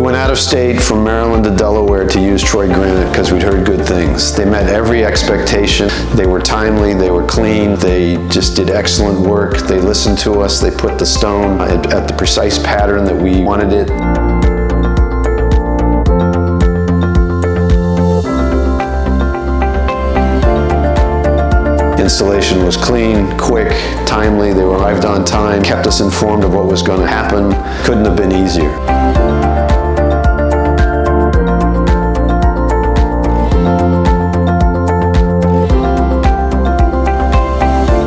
We went out of state from Maryland to Delaware to use Troy Granite because we'd heard good things. They met every expectation. They were timely, they were clean, they just did excellent work. They listened to us, they put the stone at the precise pattern that we wanted it. Installation was clean, quick, timely. They arrived on time, kept us informed of what was going to happen. Couldn't have been easier.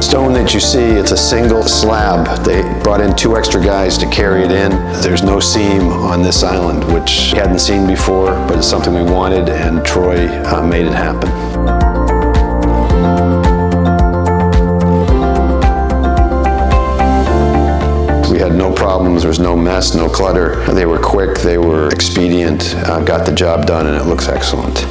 Stone that you see, it's a single slab. They brought in 2 extra guys to carry it in. There's no seam on this island, which we hadn't seen before, but it's something we wanted, and Troy made it happen. We had no problems, there was no mess, no clutter. They were quick, they were expedient, got the job done, and it looks excellent.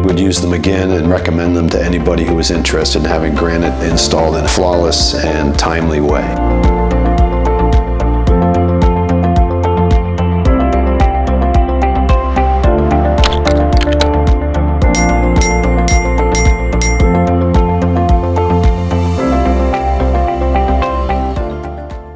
Would use them again and recommend them to anybody who was interested in having granite installed in a flawless and timely way.